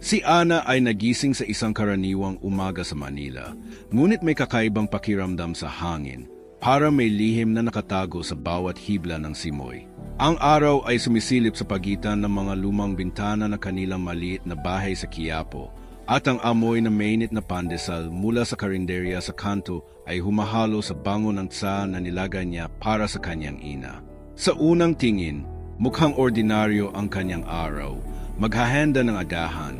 Si Ana ay nagising sa isang karaniwang umaga sa Manila, ngunit may kakaibang pakiramdam sa hangin, para may lihim na nakatago sa bawat hibla ng simoy. Ang araw ay sumisilip sa pagitan ng mga lumang bintana ng kanilang maliit na bahay sa Quiapo, at ang amoy na mainit na pandesal mula sa karinderya sa kanto ay humahalo sa bango ng tsa na nilagay niya para sa kanyang ina. Sa unang tingin, mukhang ordinaryo ang kanyang araw, maghahanda ng agahan,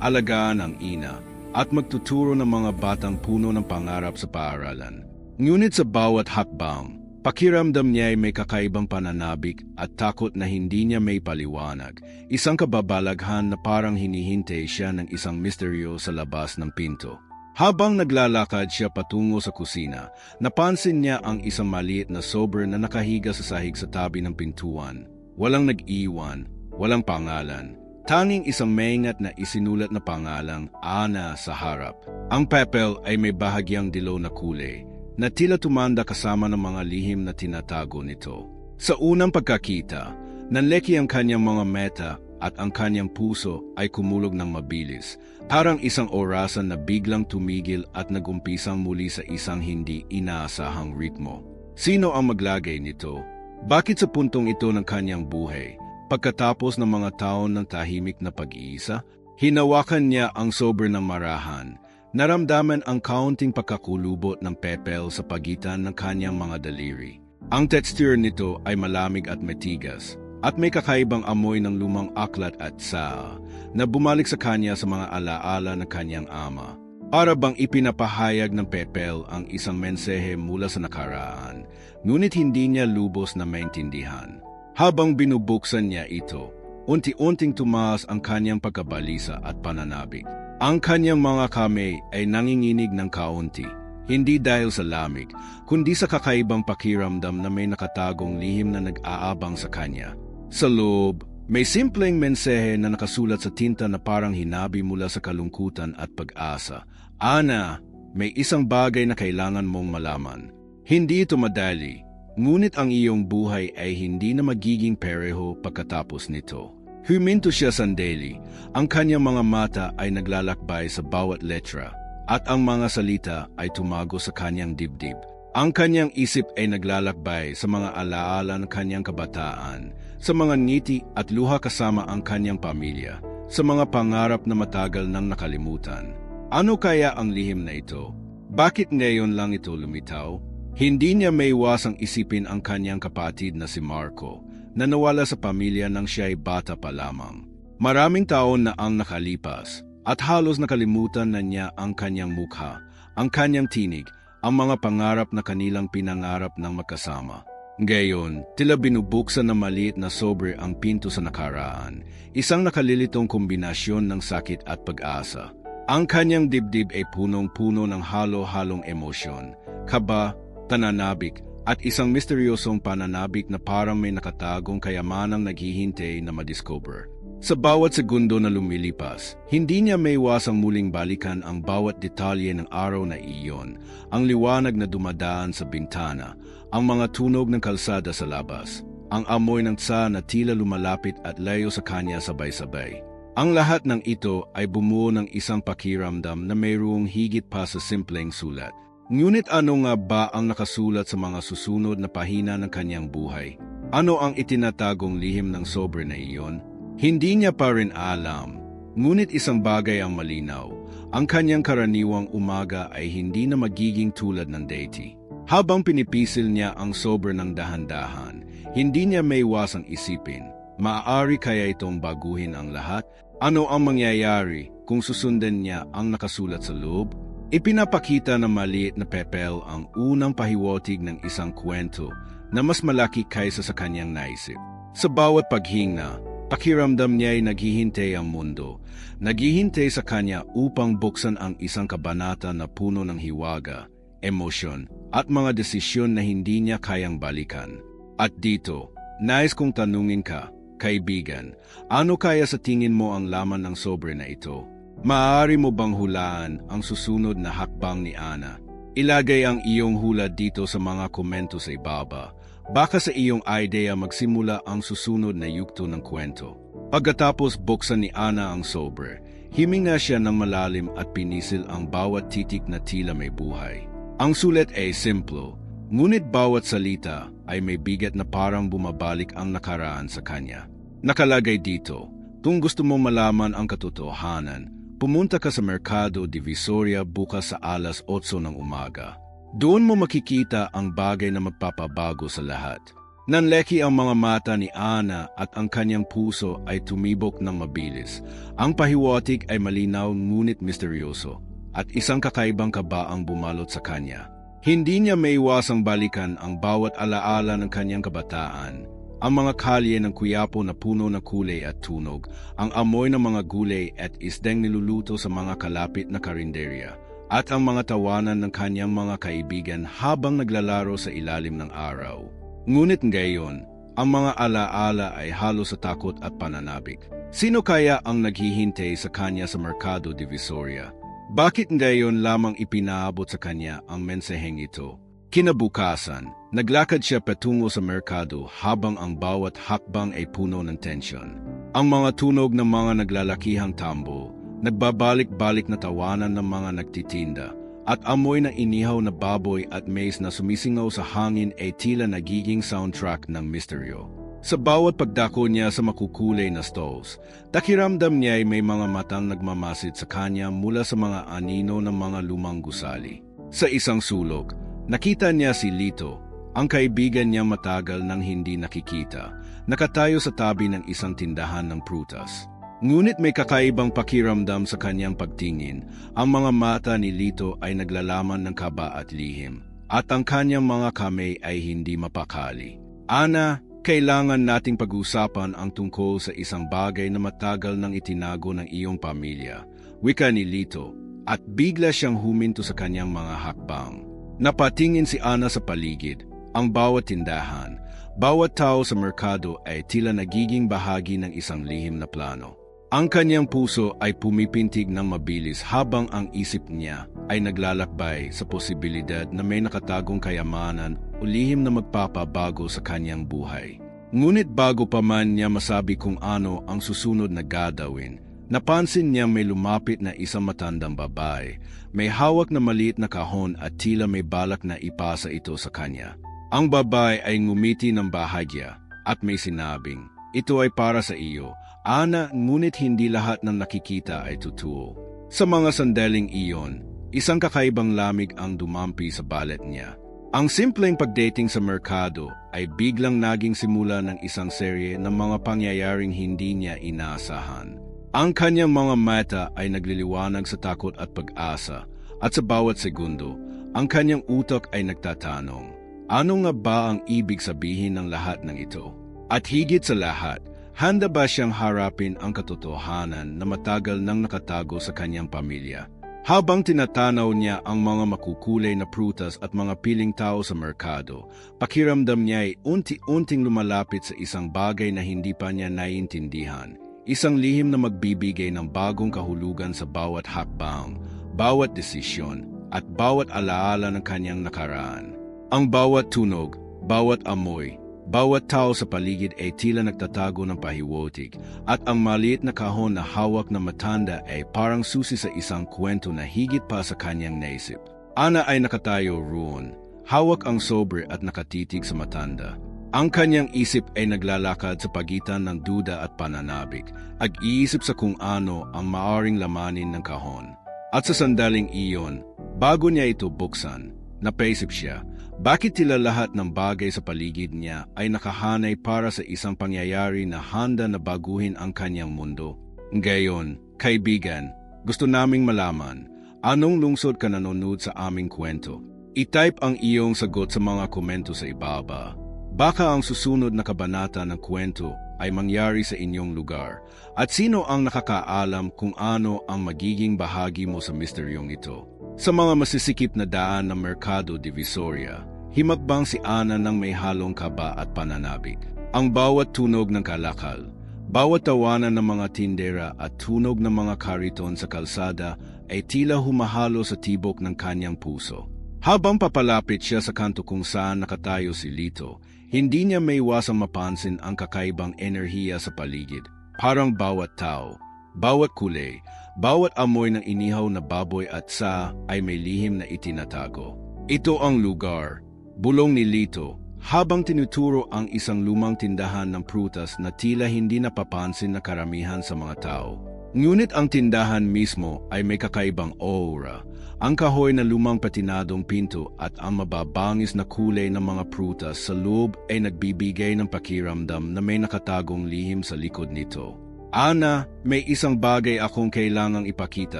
alagaan ang ina, at magtuturo ng mga batang puno ng pangarap sa paaralan. Ngunit sa bawat hakbang, pakiramdam niya ay may kakaibang pananabik at takot na hindi niya may paliwanag, isang kababalaghan na parang hinihintay siya ng isang misteryo sa labas ng pinto. Habang naglalakad siya patungo sa kusina, napansin niya ang isang maliit na sobre na nakahiga sa sahig sa tabi ng pintuan. Walang nag-iwan, walang pangalan. Tanging isang maingat na isinulat na pangalang Ana sa harap. Ang papel ay may bahagyang dilaw na kulay, na tila tumanda kasama ng mga lihim na tinatago nito. Sa unang pagkakita, nanleki ang kanyang mga meta at ang kanyang puso ay kumulog ng mabilis, parang isang orasan na biglang tumigil at nagumpisang muli sa isang hindi inaasahang ritmo. Sino ang maglagay nito? Bakit sa puntong ito ng kanyang buhay? Pagkatapos ng mga taon ng tahimik na pag-iisa, hinawakan niya ang sobre ng marahan. Naramdaman ang kaunting pagkakulubot ng pepel sa pagitan ng kanyang mga daliri. Ang texture nito ay malamig at matigas, at may kakaibang amoy ng lumang aklat at tsa na bumalik sa kanya sa mga alaala ng kanyang ama. Para bang ipinapahayag ng pepel ang isang mensahe mula sa nakaraan, ngunit hindi niya lubos na maintindihan. Habang binubuksan niya ito, unti-unting tumaas ang kanyang pagkabalisa at pananabik. Ang kanyang mga kamay ay nanginginig ng kaunti, hindi dahil sa lamig, kundi sa kakaibang pakiramdam na may nakatagong lihim na nag-aabang sa kanya. Sa loob, may simpleng mensahe na nakasulat sa tinta na parang hinabi mula sa kalungkutan at pag-asa. Ana, may isang bagay na kailangan mong malaman. Hindi ito madali. Ngunit ang iyong buhay ay hindi na magiging pareho pagkatapos nito. Huminto siya sandali. Ang kanyang mga mata ay naglalakbay sa bawat letra, at ang mga salita ay tumago sa kanyang dibdib. Ang kanyang isip ay naglalakbay sa mga alaala ng kanyang kabataan, sa mga ngiti at luha kasama ang kanyang pamilya, sa mga pangarap na matagal nang nakalimutan. Ano kaya ang lihim na ito? Bakit ngayon lang ito lumitaw? Hindi niya maiwasang isipin ang kanyang kapatid na si Marco, na nawala sa pamilya nang siya ay bata pa lamang. Maraming taon na ang nakalipas, at halos nakalimutan na niya ang kanyang mukha, ang kanyang tinig, ang mga pangarap na kanilang pinangarap ng magkasama. Ngayon, tila binubuksan na maliit na sobre ang pinto sa nakaraan, isang nakalilitong kombinasyon ng sakit at pag-asa. Ang kanyang dibdib ay punong-puno ng halo-halong emosyon, kaba, pananabik, at isang misteryosong pananabik na parang may nakatagong kayamanang naghihintay na madiscover. Sa bawat segundo na lumilipas, hindi niya maiwasang muling balikan ang bawat detalye ng araw na iyon, ang liwanag na dumadaan sa bintana, ang mga tunog ng kalsada sa labas, ang amoy ng tsa na tila lumalapit at layo sa kanya sabay-sabay. Ang lahat ng ito ay bumuo ng isang pakiramdam na mayroong higit pa sa simpleng sulat. Ngunit ano nga ba ang nakasulat sa mga susunod na pahina ng kanyang buhay? Ano ang itinatagong lihim ng sobre na iyon? Hindi niya pa rin alam. Ngunit isang bagay ang malinaw. Ang kanyang karaniwang umaga ay hindi na magiging tulad ng dati. Habang pinipisil niya ang sobre ng dahan-dahan, hindi niya maiwasang isipin, maaari kaya itong baguhin ang lahat? Ano ang mangyayari kung susundan niya ang nakasulat sa loob? Ipinapakita ng maliit na papel ang unang pahiwatig ng isang kwento na mas malaki kaysa sa kanyang naisip. Sa bawat paghinga, pakiramdam niya ay naghihintay ang mundo. Naghihintay sa kanya upang buksan ang isang kabanata na puno ng hiwaga, emosyon, at mga desisyon na hindi niya kayang balikan. At dito, nais kong tanungin ka, kaibigan, ano kaya sa tingin mo ang laman ng sobre na ito? Maaari mo bang hulaan ang susunod na hakbang ni Ana? Ilagay ang iyong hula dito sa mga komento sa ibaba. Baka sa iyong idea magsimula ang susunod na yugto ng kwento. Pagkatapos buksan ni Ana ang sobre, Himinga siya ng malalim at pinisil ang bawat titik na tila may buhay. Ang sulat ay simplo, ngunit bawat salita ay may bigat na parang bumabalik ang nakaraan sa kanya. Nakalagay dito, kung gusto mo malaman ang katotohanan, pumunta ka sa Mercado Divisoria bukas sa alas 8 ng umaga. Doon mo makikita ang bagay na magpapabago sa lahat. Nanleki ang mga mata ni Ana at ang kanyang puso ay tumibok ng mabilis. Ang pahiwatig ay malinaw ngunit misteryoso, at isang kakaibang kaba ang bumalot sa kanya. Hindi niya maiwasang balikan ang bawat alaala ng kanyang kabataan. Ang mga kalye ng Quiapo na puno ng kulay at tunog, ang amoy ng mga gulay at isdeng niluluto sa mga kalapit na karinderya, at ang mga tawanan ng kanyang mga kaibigan habang naglalaro sa ilalim ng araw. Ngunit ngayon, ang mga alaala ay halos sa takot at pananabik. Sino kaya ang naghihintay sa kanya sa Mercado Divisoria? Bakit ngayon lamang ipinaabot sa kanya ang mensaheng ito? Kinabukasan, naglakad siya patungo sa merkado habang ang bawat hakbang ay puno ng tensyon. Ang mga tunog ng mga naglalakihang tambo, nagbabalik-balik na tawanan ng mga nagtitinda, at amoy ng inihaw na baboy at mais na sumisingaw sa hangin ay tila nagiging soundtrack ng misteryo. Sa bawat pagdako niya sa makukulay na stalls, takiramdam niya ay may mga matang nagmamasid sa kanya mula sa mga anino ng mga lumang gusali. Sa isang sulok, nakita niya si Lito, ang kaibigan niya matagal nang hindi nakikita, nakatayo sa tabi ng isang tindahan ng prutas. Ngunit may kakaibang pakiramdam sa kanyang pagtingin. Ang mga mata ni Lito ay naglalaman ng kaba at lihim, at ang kanyang mga kamay ay hindi mapakali. Ana, kailangan nating pag-usapan ang tungkol sa isang bagay na matagal nang itinago ng iyong pamilya, wika ni Lito, at bigla siyang huminto sa kanyang mga hakbang. Napatingin si Ana sa paligid, ang bawat tindahan, bawat tao sa merkado ay tila nagiging bahagi ng isang lihim na plano. Ang kanyang puso ay pumipintig ng mabilis habang ang isip niya ay naglalakbay sa posibilidad na may nakatagong kayamanan o lihim na magpapabago sa kanyang buhay. Ngunit bago pa man niya masabi kung ano ang susunod na gagawin, napansin niya may lumapit na isang matandang babae, may hawak na maliit na kahon at tila may balak na ipasa ito sa kanya. Ang babae ay ngumiti ng bahagya at may sinabing, "Ito ay para sa iyo, Ana," ngunit hindi lahat ng nakikita ay totoo. Sa mga sandaling iyon, isang kakaibang lamig ang dumampi sa balat niya. Ang simpleng pagdating sa merkado ay biglang naging simula ng isang serye ng mga pangyayaring hindi niya inaasahan. Ang kanyang mga mata ay nagliliwanag sa takot at pag-asa, at sa bawat segundo, ang kanyang utak ay nagtatanong, ano nga ba ang ibig sabihin ng lahat ng ito? At higit sa lahat, handa ba siyang harapin ang katotohanan na matagal nang nakatago sa kanyang pamilya? Habang tinatanaw niya ang mga makukulay na prutas at mga piling tao sa merkado, pakiramdam niya ay unti-unting lumalapit sa isang bagay na hindi pa niya naiintindihan. Isang lihim na magbibigay ng bagong kahulugan sa bawat hakbang, bawat desisyon, at bawat alaala ng kanyang nakaraan. Ang bawat tunog, bawat amoy, bawat tao sa paligid ay tila nagtatago ng pahiwatig, at ang maliit na kahon na hawak na matanda ay parang susi sa isang kwento na higit pa sa kanyang naisip. Ana ay nakatayo roon, hawak ang sobre at nakatitig sa matanda. Ang kanyang isip ay naglalakad sa pagitan ng duda at pananabik, ag-iisip sa kung ano ang maaring lamanin ng kahon. At sa sandaling iyon, bago niya ito buksan, napaisip siya, bakit tila lahat ng bagay sa paligid niya ay nakahanay para sa isang pangyayari na handa na baguhin ang kanyang mundo? Ngayon, kaibigan, gusto naming malaman, anong lungsod ka nanonood sa aming kwento? I-type ang iyong sagot sa mga komento sa ibaba. Baka ang susunod na kabanata ng kwento ay mangyari sa inyong lugar, at sino ang nakakaalam kung ano ang magiging bahagi mo sa misteryong ito. Sa mga masisikip na daan ng Mercado Divisoria, himakbang si Ana ng may halong kaba at pananabik. Ang bawat tunog ng kalakal, bawat tawanan ng mga tindera at tunog ng mga kariton sa kalsada ay tila humahalo sa tibok ng kanyang puso. Habang papalapit siya sa kanto kung saan nakatayo si Lito, hindi niya maiwasang mapansin ang kakaibang enerhiya sa paligid. Parang bawat tao, bawat kulay, Bawat amoy ng inihaw na baboy at sa ay may lihim na itinatago. Ito ang lugar, bulong ni Lito, habang tinuturo ang isang lumang tindahan ng prutas na tila hindi napapansin na karamihan sa mga tao. Ngunit ang tindahan mismo ay may kakaibang aura. Ang kahoy na lumang patinadong pinto at ang mababangis na kulay ng mga prutas sa loob ay nagbibigay ng pakiramdam na may nakatagong lihim sa likod nito. Ana, may isang bagay akong kailangang ipakita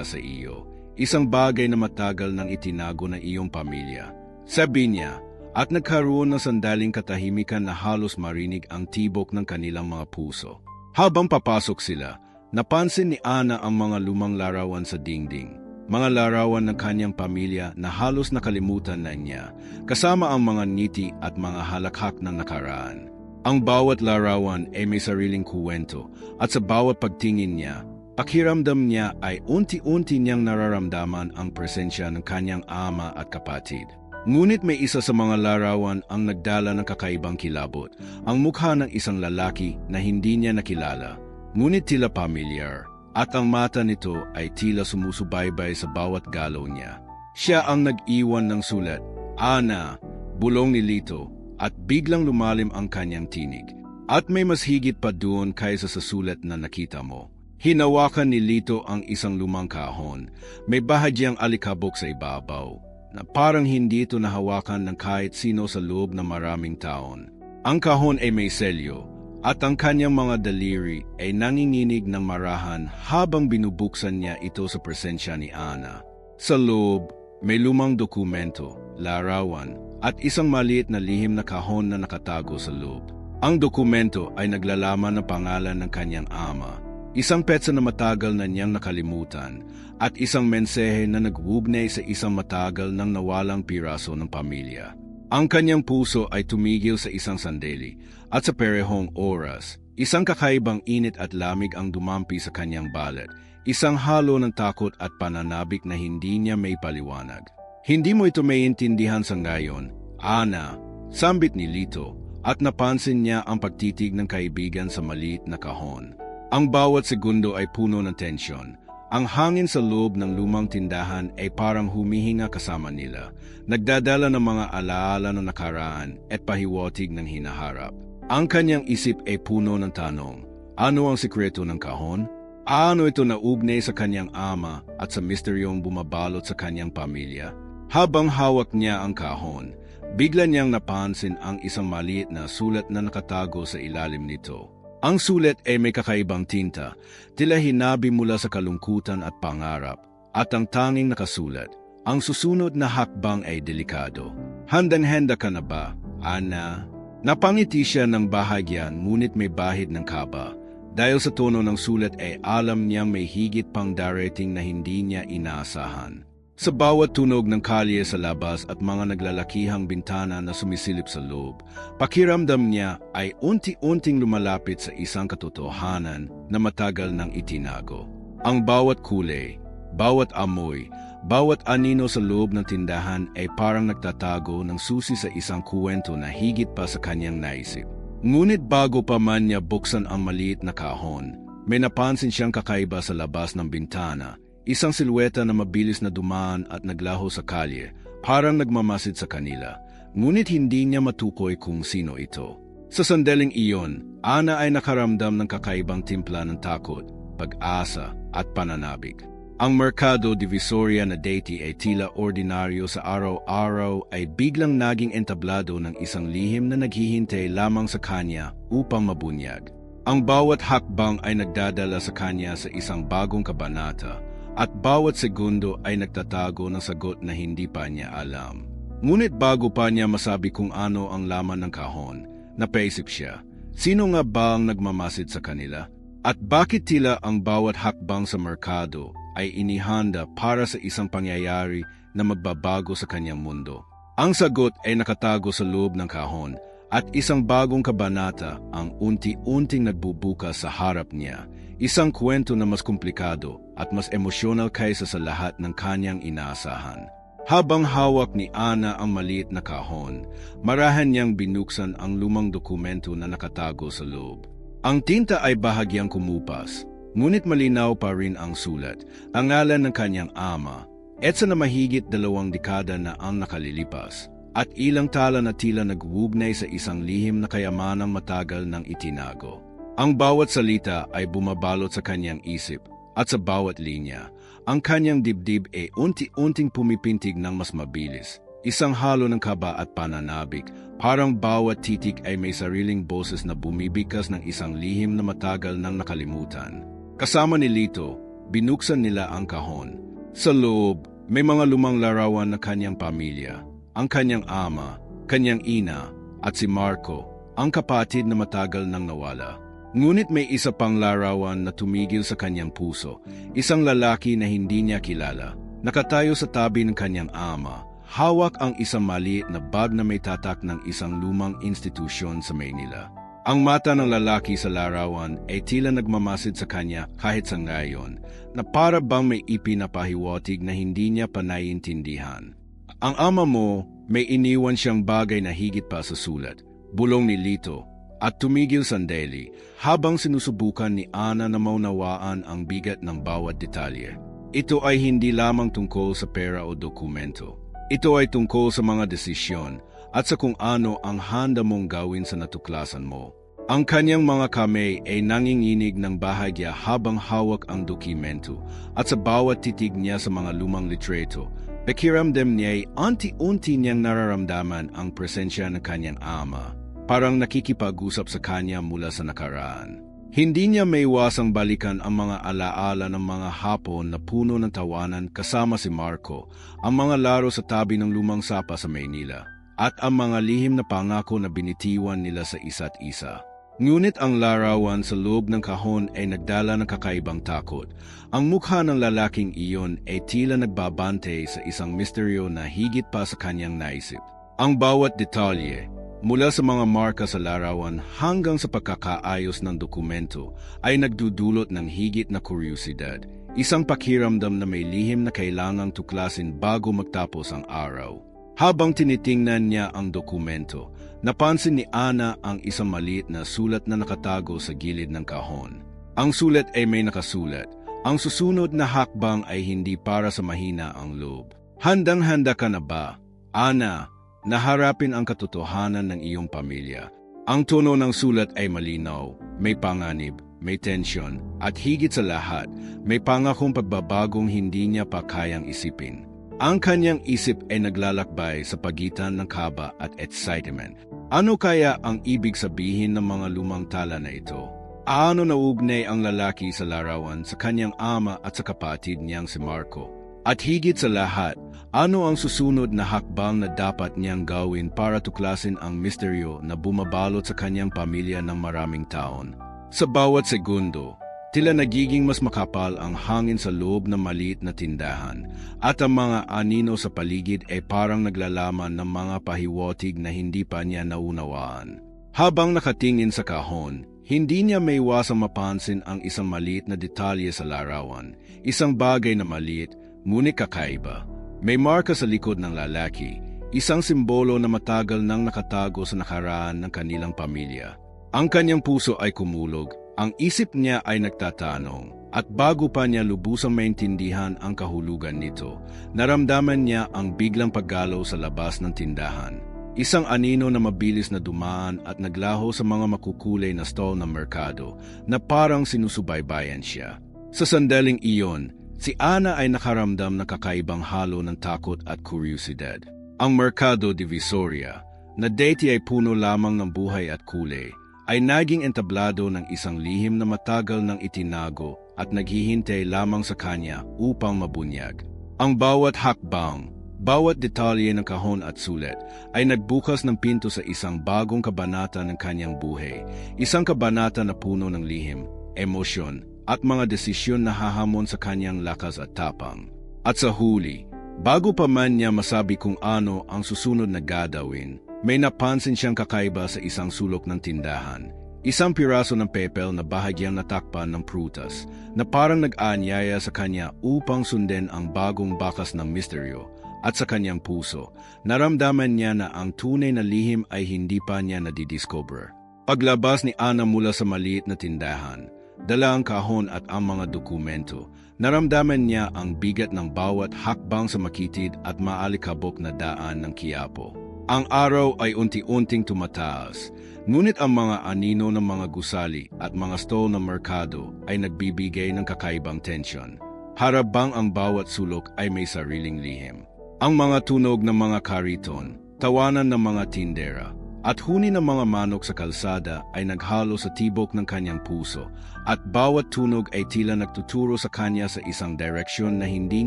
sa iyo. Isang bagay na matagal nang itinago ng iyong pamilya. Sabi niya, at nagkaroon ng sandaling katahimikan na halos marinig ang tibok ng kanilang mga puso. Habang papasok sila, napansin ni Ana ang mga lumang larawan sa dingding. Mga larawan ng kanyang pamilya na halos nakalimutan na niya, kasama ang mga ngiti at mga halakhak ng nakaraan. Ang bawat larawan ay may sariling kuwento at sa bawat pagtingin niya, pakiramdam niya ay unti-unti niyang nararamdaman ang presensya ng kanyang ama at kapatid. Ngunit may isa sa mga larawan ang nagdala ng kakaibang kilabot, ang mukha ng isang lalaki na hindi niya nakilala, ngunit tila pamilyar. At ang mata nito ay tila sumusubaybay sa bawat galaw niya. Siya ang nag-iwan ng sulat, Ana, bulong ni Lito, at biglang lumalim ang kanyang tinig. At may mas higit pa doon kaysa sa sulat na nakita mo. Hinawakan ni Lito ang isang lumang kahon. May bahagyang alikabok sa ibabaw, na parang hindi ito nahawakan ng kahit sino sa loob ng maraming taon. Ang kahon ay may selyo, at ang kanyang mga daliri ay nanginginig ng marahan habang binubuksan niya ito sa presensya ni Ana. Sa loob, may lumang dokumento, larawan, at isang maliit na lihim na kahon na nakatago sa loob. Ang dokumento ay naglalaman ng pangalan ng kanyang ama, isang petsa na matagal na niyang nakalimutan, at isang mensahe na nag-uugnay sa isang matagal nang nawalang piraso ng pamilya. Ang kanyang puso ay tumigil sa isang sandali, at sa perehong oras, isang kakaibang init at lamig ang dumampi sa kanyang balat, isang halo ng takot at pananabik na hindi niya may paliwanag. Hindi mo ito maintindihan sa ngayon, Ana, sambit ni Lito, at napansin niya ang pagtitig ng kaibigan sa maliit na kahon. Ang bawat segundo ay puno ng tensyon. Ang hangin sa loob ng lumang tindahan ay parang humihinga kasama nila, nagdadala ng mga alaala ng nakaraan at pahiwatig ng hinaharap. Ang kanyang isip ay puno ng tanong, ano ang sikreto ng kahon? Ano ito naugnay sa kanyang ama at sa misteryong bumabalot sa kanyang pamilya? Habang hawak niya ang kahon, bigla niyang napansin ang isang maliit na sulat na nakatago sa ilalim nito. Ang sulat ay may kakaibang tinta, tila hinabi mula sa kalungkutan at pangarap, at ang tanging nakasulat, ang susunod na hakbang ay delikado. Handang-handa ka na ba, Ana? Napangiti siya ng bahagyan ngunit may bahid ng kaba. Dahil sa tono ng sulat ay alam niyang may higit pang darating na hindi niya inaasahan. Sa bawat tunog ng kalye sa labas at mga naglalakihang bintana na sumisilip sa loob, pakiramdam niya ay unti-unting lumalapit sa isang katotohanan na matagal nang itinago. Ang bawat kulay, bawat amoy, bawat anino sa loob ng tindahan ay parang nagtatago ng susi sa isang kuwento na higit pa sa kanyang naisip. Ngunit bago pa man niya buksan ang maliit na kahon, may napansin siyang kakaiba sa labas ng bintana. Isang silweta na mabilis na dumaan at naglaho sa kalye, parang nagmamasid sa kanila, ngunit hindi niya matukoy kung sino ito. Sa sandaling iyon, Ana ay nakaramdam ng kakaibang timpla ng takot, pag-asa at pananabik. Ang Mercado Divisoria na dati ay tila ordinaryo sa araw-araw ay biglang naging entablado ng isang lihim na naghihintay lamang sa kanya upang mabunyag. Ang bawat hakbang ay nagdadala sa kanya sa isang bagong kabanata, at bawat segundo ay nagtatago ng sagot na hindi pa niya alam. Ngunit bago pa niya masabi kung ano ang laman ng kahon, napaisip siya, sino nga ba ang nagmamasid sa kanila? At bakit tila ang bawat hakbang sa merkado ay inihanda para sa isang pangyayari na magbabago sa kanyang mundo? Ang sagot ay nakatago sa loob ng kahon, at isang bagong kabanata ang unti-unting nagbubukas sa harap niya. Isang kwento na mas komplikado at mas emosyonal kaysa sa lahat ng kanyang inaasahan. Habang hawak ni Ana ang maliit na kahon, marahan niyang binuksan ang lumang dokumento na nakatago sa loob. Ang tinta ay bahagyang kumupas, Ngunit malinaw pa rin ang sulat, ang ngalan ng kanyang ama, etsa na mahigit 2 dekada na ang nakalilipas, at ilang tala na tila nagwugnay sa isang lihim na kayamanang matagal ng itinago. Ang bawat salita ay bumabalot sa kanyang isip, at sa bawat linya, ang kanyang dibdib ay unti-unting pumipintig ng mas mabilis. Isang halo ng kaba at pananabik, parang bawat titik ay may sariling boses na bumibigkas ng isang lihim na matagal nang nakalimutan. Kasama ni Lito, binuksan nila ang kahon. Sa loob, may mga lumang larawan ng kanyang pamilya, ang kanyang ama, kanyang ina, at si Marco, ang kapatid na matagal nang nawala. Ngunit may isa pang larawan na tumigil sa kanyang puso, isang lalaki na hindi niya kilala, nakatayo sa tabi ng kanyang ama. Hawak ang isang maliit na bag na may tatak ng isang lumang institusyon sa Maynila. Ang mata ng lalaki sa larawan ay tila nagmamasid sa kanya kahit sa ngayon, na para bang may ipinapahiwatig na hindi niya pa naiintindihan. Ang ama mo, may iniwan siyang bagay na higit pa sa sulat, bulong ni Lito, at tumigil sandali habang sinusubukan ni Ana na maunawaan ang bigat ng bawat detalye. Ito ay hindi lamang tungkol sa pera o dokumento. Ito ay tungkol sa mga desisyon at sa kung ano ang handa mong gawin sa natuklasan mo. Ang kanyang mga kamay ay nanginginig ng bahagya habang hawak ang dokumento at sa bawat titig niya sa mga lumang litreto, pakiramdam niya ay unti-unti niyang nararamdaman ang presensya ng kanyang ama, parang nakikipag-usap sa kanya mula sa nakaraan. Hindi niya maiwasang balikan ang mga alaala ng mga hapon na puno ng tawanan kasama si Marco, ang mga laro sa tabi ng lumang sapa sa Maynila, at ang mga lihim na pangako na binitiwan nila sa isa't isa. Ngunit ang larawan sa loob ng kahon ay nagdala ng kakaibang takot. Ang mukha ng lalaking iyon ay tila nagbabante sa isang misteryo na higit pa sa kanyang naisip. Ang bawat detalye, mula sa mga marka sa larawan hanggang sa pagkakaayos ng dokumento, ay nagdudulot ng higit na kuryosidad, isang pakiramdam na may lihim na kailangang tuklasin bago magtapos ang araw. Habang tinitingnan niya ang dokumento, napansin ni Ana ang isang maliit na sulat na nakatago sa gilid ng kahon. Ang sulat ay may nakasulat, ang susunod na hakbang ay hindi para sa mahina ang loob. Handang-handa ka na ba, Ana, na harapin ang katotohanan ng iyong pamilya? Ang tono ng sulat ay malinaw, may panganib, may tensyon, at higit sa lahat, may pangakong pagbabagong hindi niya pa kayang isipin. Ang kanyang isip ay naglalakbay sa pagitan ng kaba at excitement. Ano kaya ang ibig sabihin ng mga lumang tala na ito? Aano naugnay ang lalaki sa larawan sa kanyang ama at sa kapatid niyang si Marco? At higit sa lahat, ano ang susunod na hakbang na dapat niyang gawin para tuklasin ang misteryo na bumabalot sa kanyang pamilya ng maraming taon? Sa bawat segundo, tila nagiging mas makapal ang hangin sa loob ng maliit na tindahan, at ang mga anino sa paligid ay parang naglalaman ng mga pahiwatig na hindi pa niya naunawaan. Habang nakatingin sa kahon, hindi niya maiwasang mapansin ang isang maliit na detalye sa larawan, isang bagay na maliit, ngunit kakaiba. May marka sa likod ng lalaki, isang simbolo na matagal nang nakatago sa nakaraan ng kanilang pamilya. Ang kanyang puso ay kumulog, ang isip niya ay nagtatanong, at bago pa niya lubusang maintindihan ang kahulugan nito, naramdaman niya ang biglang paggalaw sa labas ng tindahan. Isang anino na mabilis na dumaan at naglaho sa mga makukulay na stall ng merkado na parang sinusubaybayan siya. Sa sandaling iyon, si Ana ay nakaramdam ng kakaibang halo ng takot at kuryosidad. Ang Mercado Divisoria, na dati ay puno lamang ng buhay at kulay, ay naging entablado ng isang lihim na matagal nang itinago at naghihintay lamang sa kanya upang mabunyag. Ang bawat hakbang, bawat detalye ng kahon at sulat ay nagbukas ng pinto sa isang bagong kabanata ng kanyang buhay, isang kabanata na puno ng lihim, emosyon, at mga desisyon na hahamon sa kanyang lakas at tapang. At sa huli, bago pa man niya masabi kung ano ang susunod na gagawin, may napansin siyang kakaiba sa isang sulok ng tindahan. Isang piraso ng papel na bahagyang natakpan ng prutas na parang nag-aanyaya sa kanya upang sundin ang bagong bakas ng misteryo. At sa kanyang puso, naramdaman niya na ang tunay na lihim ay hindi pa niya nadidiscover. Paglabas ni Ana mula sa maliit na tindahan, dala ang kahon at ang mga dokumento. Naramdaman niya ang bigat ng bawat hakbang sa makitid at maalikabok na daan ng Quiapo. Ang araw ay unti-unting tumataas, ngunit ang mga anino ng mga gusali at mga stall ng merkado ay nagbibigay ng kakaibang tensyon. Harabang ang bawat sulok ay may sariling lihim. Ang mga tunog ng mga kariton, tawanan ng mga tindera, at huni ng mga manok sa kalsada ay naghalo sa tibok ng kanyang puso, at bawat tunog ay tila nagtuturo sa kanya sa isang direksyon na hindi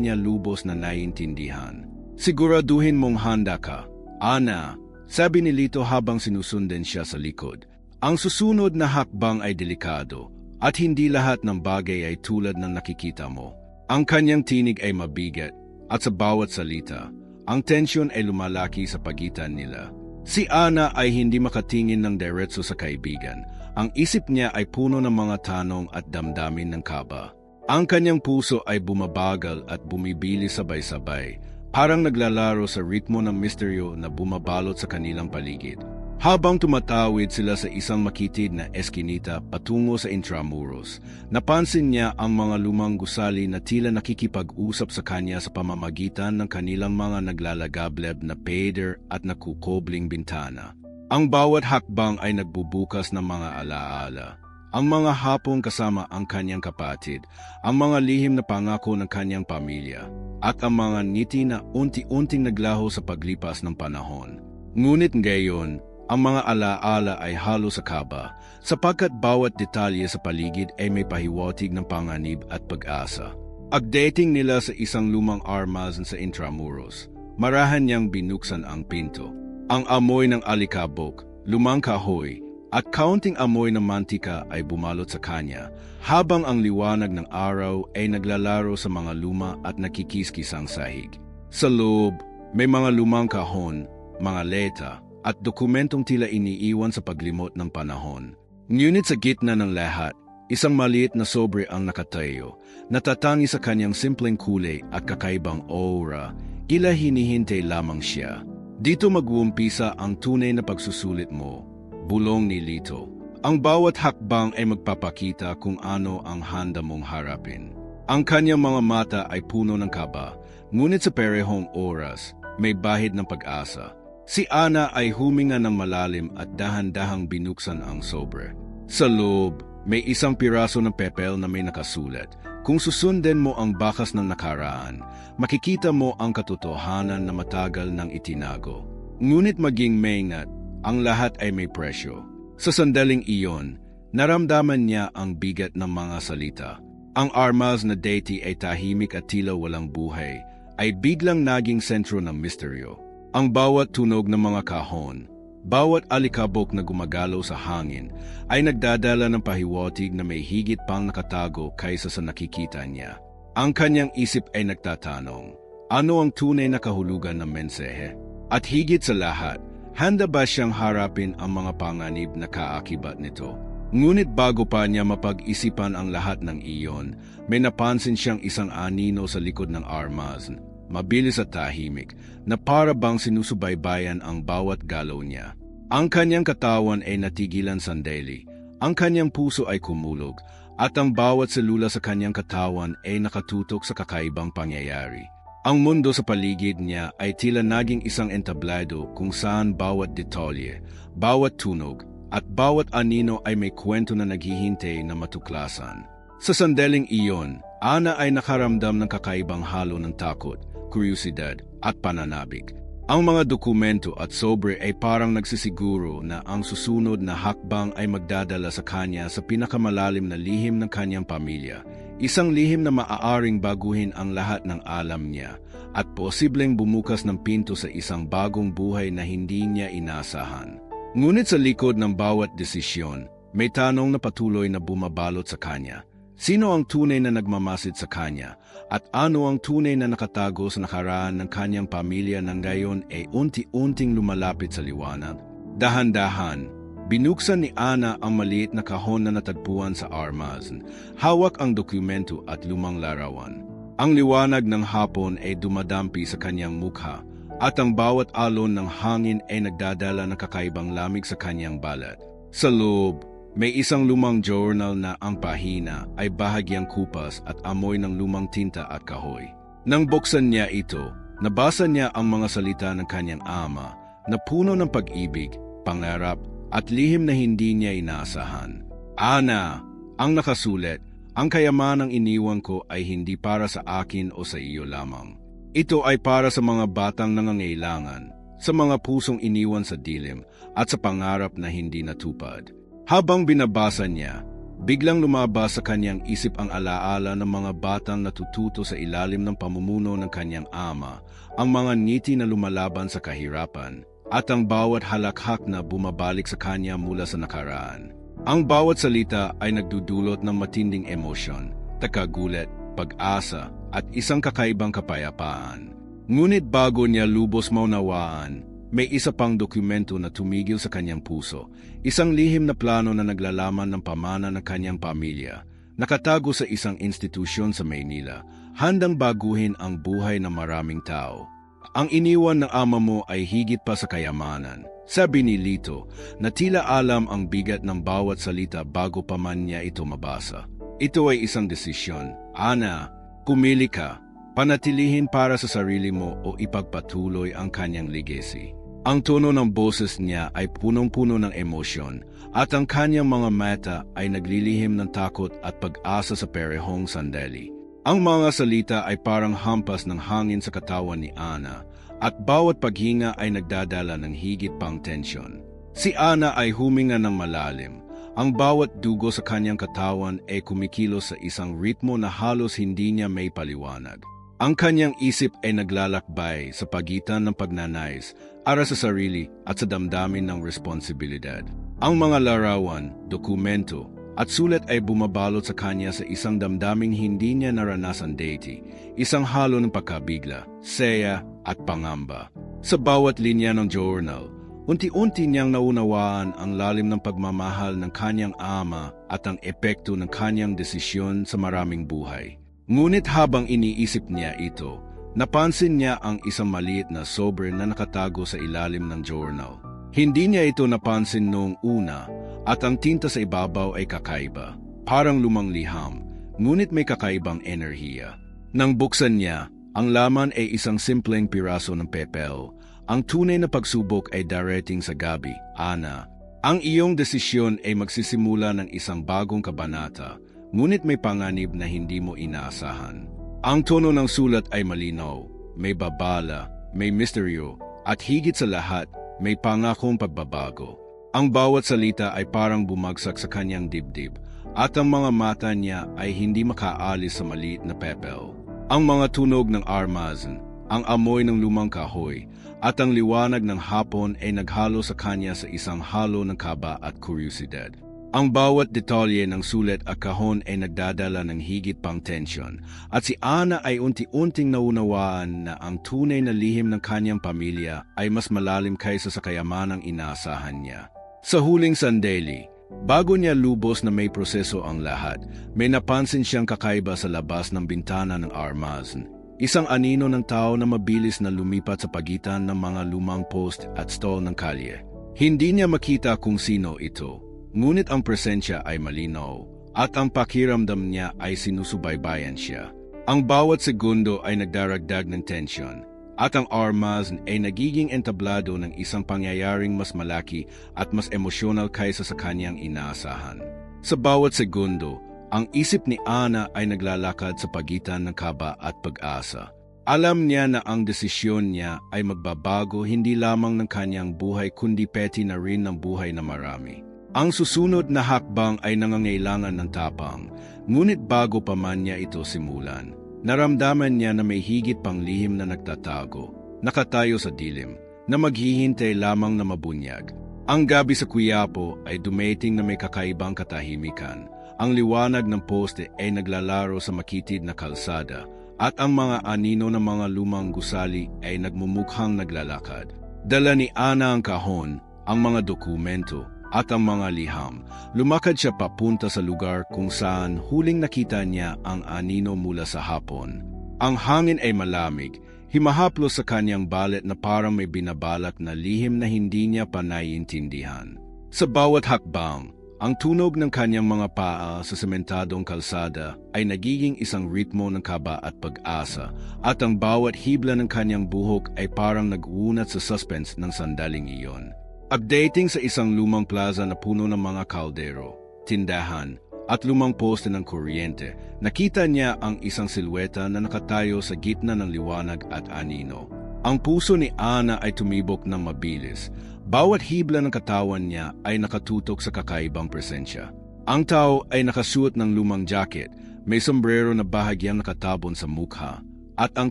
niya lubos na naiintindihan. Siguraduhin mong handa ka, Ana, sabi ni Lito habang sinusundan siya sa likod. Ang susunod na hakbang ay delikado, at hindi lahat ng bagay ay tulad ng nakikita mo. Ang kanyang tinig ay mabigat, at sa bawat salita, ang tensyon ay lumalaki sa pagitan nila. Si Ana ay hindi makatingin ng diretso sa kaibigan. Ang isip niya ay puno ng mga tanong at damdamin ng kaba. Ang kanyang puso ay bumabagal at bumibili sabay-sabay, parang naglalaro sa ritmo ng misteryo na bumabalot sa kanilang paligid. Habang tumatawid sila sa isang makitid na eskinita patungo sa Intramuros, napansin niya ang mga lumang gusali na tila nakikipag-usap sa kanya sa pamamagitan ng kanilang mga naglalagableb na pader at nakukobling bintana. Ang bawat hakbang ay nagbubukas ng mga alaala. Ang mga hapong kasama ang kanyang kapatid, ang mga lihim na pangako ng kanyang pamilya, at ang mga ngiti na unti-unting naglaho sa paglipas ng panahon. Ngunit ngayon, ang mga alaala ay halo sa kaba, sapagkat bawat detalye sa paligid ay may pahiwatig ng panganib at pag-asa. Pagdating nila sa isang lumang armazon sa Intramuros, marahan niyang binuksan ang pinto. Ang amoy ng alikabok, lumang kahoy, at kaunting amoy ng mantika ay bumalot sa kanya, habang ang liwanag ng araw ay naglalaro sa mga luma at nakikiskisang sahig. Sa loob, may mga lumang kahon, mga leta, at dokumentong tila iniiwan sa paglimot ng panahon. Ngunit sa gitna ng lahat, isang maliit na sobre ang nakatayo, natatangi sa kanyang simpleng kulay at kakaibang aura, tila hinihintay lamang siya. Dito mag-uumpisa ang tunay na pagsusulit mo, bulong ni Lito. Ang bawat hakbang ay magpapakita kung ano ang handa mong harapin. Ang kanyang mga mata ay puno ng kaba, ngunit sa parehong oras, may bahid ng pag-asa. Si Ana ay huminga ng malalim at dahan-dahang binuksan ang sobre. Sa loob, may isang piraso ng papel na may nakasulat. Kung susundin mo ang bakas ng nakaraan, makikita mo ang katotohanan na matagal nang itinago. Ngunit maging maingat, ang lahat ay may presyo. Sa sandaling iyon, naramdaman niya ang bigat ng mga salita. Ang armas na deity ay tahimik at tila walang buhay, ay biglang naging sentro ng misteryo. Ang bawat tunog ng mga kahon, bawat alikabok na gumagalaw sa hangin, ay nagdadala ng pahiwatig na may higit pang nakatago kaysa sa nakikita niya. Ang kanyang isip ay nagtatanong, ano ang tunay na kahulugan ng mensahe? At higit sa lahat, handa ba siyang harapin ang mga panganib na kaakibat nito? Ngunit bago pa niya mapag-isipan ang lahat ng iyon, may napansin siyang isang anino sa likod ng armas, mabilis at tahimik, na para bang sinusubaybayan ang bawat galaw niya. Ang kanyang katawan ay natigilan sandali, ang kanyang puso ay kumulog, at ang bawat selula sa kanyang katawan ay nakatutok sa kakaibang pangyayari. Ang mundo sa paligid niya ay tila naging isang entablado kung saan bawat detalye, bawat tunog, at bawat anino ay may kwento na naghihintay na matuklasan. Sa sandaling iyon, Ana ay nakaramdam ng kakaibang halo ng takot, kuryosidad, at pananabik. Ang mga dokumento at sobre ay parang nagsisiguro na ang susunod na hakbang ay magdadala sa kanya sa pinakamalalim na lihim ng kanyang pamilya. Isang lihim na maaaring baguhin ang lahat ng alam niya at posibleng bumukas ng pinto sa isang bagong buhay na hindi niya inasahan. Ngunit sa likod ng bawat desisyon, may tanong na patuloy na bumabalot sa kanya. Sino ang tunay na nagmamasid sa kanya at ano ang tunay na nakatago sa nakaraan ng kanyang pamilya na ngayon ay unti-unting lumalapit sa liwanag? Dahan-dahan, binuksan ni Ana ang maliit na kahon na natagpuan sa armazon. Hawak ang dokumento at lumang larawan. Ang liwanag ng hapon ay dumadampi sa kanyang mukha at ang bawat alon ng hangin ay nagdadala ng kakaibang lamig sa kanyang balat. Sa loob, May isang lumang journal na ang pahina ay bahagyang kupas at amoy ng lumang tinta at kahoy. Nang buksan niya ito, nabasa niya ang mga salita ng kanyang ama na puno ng pag-ibig, pangarap at lihim na hindi niya inaasahan. Ana, ang nakasulat, ang kayamanang iniwan ko ay hindi para sa akin o sa iyo lamang. Ito ay para sa mga batang nangangailangan, sa mga pusong iniwan sa dilim at sa pangarap na hindi natupad. Habang binabasa niya, biglang lumabas sa kanyang isip ang alaala ng mga batang natututo sa ilalim ng pamumuno ng kanyang ama, ang mga ngiti na lumalaban sa kahirapan, at ang bawat halakhak na bumabalik sa kanya mula sa nakaraan. Ang bawat salita ay nagdudulot ng matinding emosyon, takagulat, pag-asa, at isang kakaibang kapayapaan. Ngunit bago niya lubos maunawaan, may isa pang dokumento na tumigil sa kanyang puso, isang lihim na plano na naglalaman ng pamana ng kanyang pamilya, nakatago sa isang institusyon sa Maynila, handang baguhin ang buhay ng maraming tao. Ang iniwan ng ama mo ay higit pa sa kayamanan, sabi ni Lito, na tila alam ang bigat ng bawat salita bago pa man niya ito mabasa. Ito ay isang desisyon. Ana, pumili ka, panatilihin para sa sarili mo o ipagpatuloy ang kanyang legacy. Ang tono ng boses niya ay punong-puno ng emosyon at ang kanyang mga mata ay naglilihim ng takot at pag-asa sa parehong sandali. Ang mga salita ay parang hampas ng hangin sa katawan ni Ana at bawat paghinga ay nagdadala ng higit pang tensyon. Si Ana ay huminga ng malalim. Ang bawat dugo sa kanyang katawan ay kumikilos sa isang ritmo na halos hindi niya may paliwanag. Ang kanyang isip ay naglalakbay sa pagitan ng pagnanais, para sa sarili at sa damdamin ng responsibilidad. Ang mga larawan, dokumento, at sulat ay bumabalot sa kanya sa isang damdaming hindi niya naranasan dati, isang halo ng pagkabigla, saya at pangamba. Sa bawat linya ng journal, unti-unti niyang naunawaan ang lalim ng pagmamahal ng kanyang ama at ang epekto ng kanyang desisyon sa maraming buhay. Ngunit habang iniisip niya ito, napansin niya ang isang maliit na sobre na nakatago sa ilalim ng journal. Hindi niya ito napansin noong una at ang tinta sa ibabaw ay kakaiba, parang lumang liham, ngunit may kakaibang enerhiya. Nang buksan niya, ang laman ay isang simpleng piraso ng papel. Ang tunay na pagsubok ay darating sa gabi, Ana. Ang iyong desisyon ay magsisimula ng isang bagong kabanata, ngunit may panganib na hindi mo inaasahan. Ang tono ng sulat ay malinaw, may babala, may misteryo, at higit sa lahat, may pangakong pagbabago. Ang bawat salita ay parang bumagsak sa kanyang dibdib, at ang mga mata niya ay hindi makaalis sa maliit na papel. Ang mga tunog ng armazon, ang amoy ng lumang kahoy, at ang liwanag ng hapon ay naghalo sa kanya sa isang halo ng kaba at kuryosidad. Ang bawat detalye ng sulat at kahon ay nagdadala ng higit pang tensyon, at si Ana ay unti-unting naunawaan na ang tunay na lihim ng kanyang pamilya ay mas malalim kaysa sa kayamanang inaasahan niya. Sa huling sandali, bago niya lubos na may proseso ang lahat, may napansin siyang kakaiba sa labas ng bintana ng armazon. Isang anino ng tao na mabilis na lumipat sa pagitan ng mga lumang post at stall ng kalye. Hindi niya makita kung sino ito. Ngunit ang presensya ay malinaw at ang pakiramdam niya ay sinusubaybayan siya. Ang bawat segundo ay nagdaragdag ng tensyon at ang armazon ay nagiging entablado ng isang pangyayaring mas malaki at mas emosyonal kaysa sa kanyang inaasahan. Sa bawat segundo, ang isip ni Ana ay naglalakad sa pagitan ng kaba at pag-asa. Alam niya na ang desisyon niya ay magbabago hindi lamang ng kanyang buhay kundi pati na rin ng buhay na marami. Ang susunod na hakbang ay nangangailangan ng tapang, ngunit bago pa man niya ito simulan, naramdaman niya na may higit pang lihim na nagtatago, nakatayo sa dilim, na maghihintay lamang na mabunyag. Ang gabi sa Quiapo ay dumating na may kakaibang katahimikan. Ang liwanag ng poste ay naglalaro sa makitid na kalsada, at ang mga anino ng mga lumang gusali ay nagmumukhang naglalakad. Dala ni Ana ang kahon, ang mga dokumento, at ang mga liham. Lumakad siya papunta sa lugar kung saan huling nakita niya ang anino mula sa hapon. Ang hangin ay malamig, himahaplos sa kanyang balet na parang may binabalak na lihim na hindi niya pa naiintindihan. Sa bawat hakbang, Ang tunog ng kanyang mga paa sa sementadong kalsada ay nagiging isang ritmo ng kaba at pag-asa, at ang bawat hibla ng kanyang buhok ay parang nag-uunat sa suspense ng sandaling iyon. Updating sa isang lumang plaza na puno ng mga kaldero, tindahan, at lumang poste ng kuryente, nakita niya ang isang silweta na nakatayo sa gitna ng liwanag at anino. Ang puso ni Ana ay tumibok ng mabilis. Bawat hibla ng katawan niya ay nakatutok sa kakaibang presensya. Ang tao ay nakasuot ng lumang jacket, may sombrero na bahagyang nakatabon sa mukha, at ang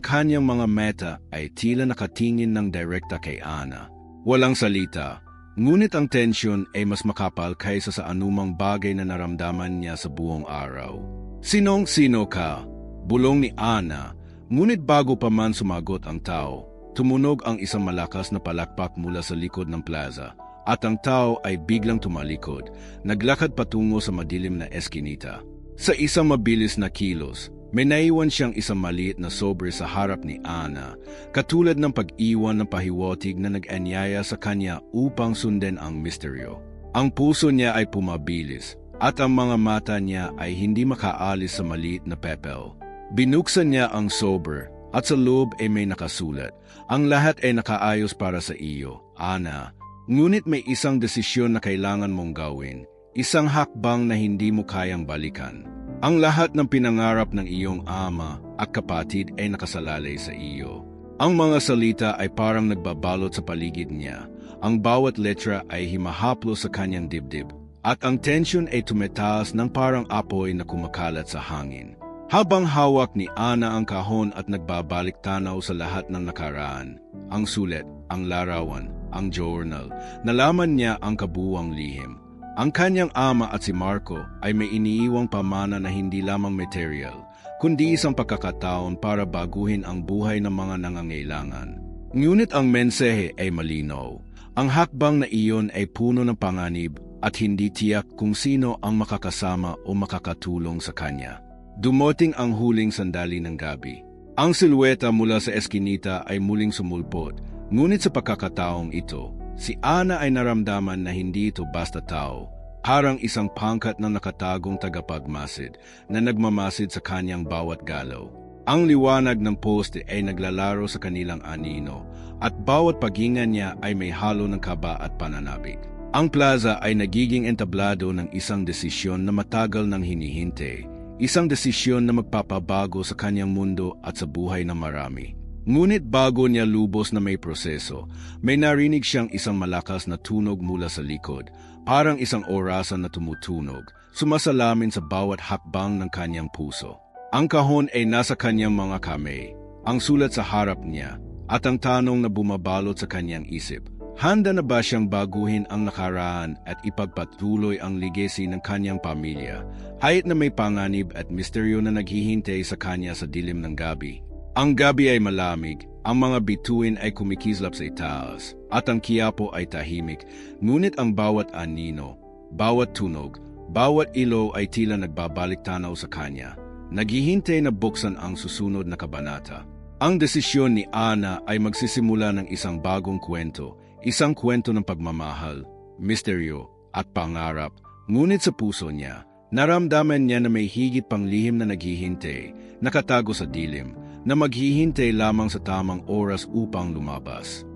kanyang mga mata ay tila nakatingin ng direkta kay Ana. Walang salita, ngunit ang tensyon ay mas makapal kaysa sa anumang bagay na naramdaman niya sa buong araw. Sinong-sino ka? Bulong ni Ana, ngunit bago pa man sumagot ang tao, tumunog ang isang malakas na palakpak mula sa likod ng plaza, at ang tao ay biglang tumalikod, naglakad patungo sa madilim na eskinita. Sa isang mabilis na kilos, may naiwan siyang isang maliit na sobre sa harap ni Ana, katulad ng pag-iwan ng pahiwatig na nag-anyaya sa kanya upang sundan ang misteryo. Ang puso niya ay pumabilis, at ang mga mata niya ay hindi makaalis sa maliit na pepel. Binuksan niya ang sobre, at sa loob ay may nakasulat, "Ang lahat ay nakaayos para sa iyo, Ana. Ngunit may isang desisyon na kailangan mong gawin, isang hakbang na hindi mo kayang balikan. Ang lahat ng pinangarap ng iyong ama at kapatid ay nakasalalay sa iyo." Ang mga salita ay parang nagbabalot sa paligid niya. Ang bawat letra ay himahaplo sa kanyang dibdib, at ang tensyon ay tumetaas ng parang apoy na kumakalat sa hangin. Habang hawak ni Ana ang kahon at nagbabalik tanaw sa lahat ng nakaraan, ang sulat, ang larawan, ang journal, nalaman niya ang kabuuang lihim. Ang kanyang ama at si Marco ay may iniiwang pamana na hindi lamang material, kundi isang pagkakataon para baguhin ang buhay ng mga nangangailangan. Ngunit ang mensahe ay malinaw. Ang hakbang na iyon ay puno ng panganib at hindi tiyak kung sino ang makakasama o makakatulong sa kanya. Dumating ang huling sandali ng gabi. Ang silweta mula sa eskinita ay muling sumulpot, ngunit sa pagkakataong ito, si Ana ay naramdaman na hindi ito basta tao, parang isang pangkat ng nakatagong tagapagmasid na nagmamasid sa kanyang bawat galaw. Ang liwanag ng poste ay naglalaro sa kanilang anino, at bawat paghinga niya ay may halo ng kaba at pananabik. Ang plaza ay nagiging entablado ng isang desisyon na matagal nang hinihintay. Isang desisyon na magpapabago sa kanyang mundo at sa buhay ng marami. Ngunit bago niya lubos na may proseso, may narinig siyang isang malakas na tunog mula sa likod, parang isang orasan na tumutunog, sumasalamin sa bawat hakbang ng kanyang puso. Ang kahon ay nasa kanyang mga kamay, ang sulat sa harap niya, at ang tanong na bumabalot sa kanyang isip. Handa na ba siyang baguhin ang nakaraan at ipagpatuloy ang legacy ng kanyang pamilya, kahit na may panganib at misteryo na naghihintay sa kanya sa dilim ng gabi? Ang gabi ay malamig, ang mga bituin ay kumikislap sa itaas, at ang kiyapo ay tahimik, ngunit ang bawat anino, bawat tunog, bawat ilaw ay tila nagbabalik tanaw sa kanya, naghihintay na buksan ang susunod na kabanata. Ang desisyon ni Ana ay magsisimula ng isang bagong kwento, isang kwento ng pagmamahal, misteryo, at pangarap. Ngunit sa puso niya, naramdaman niya na may higit pang lihim na naghihintay, nakatago sa dilim, na maghihintay lamang sa tamang oras upang lumabas.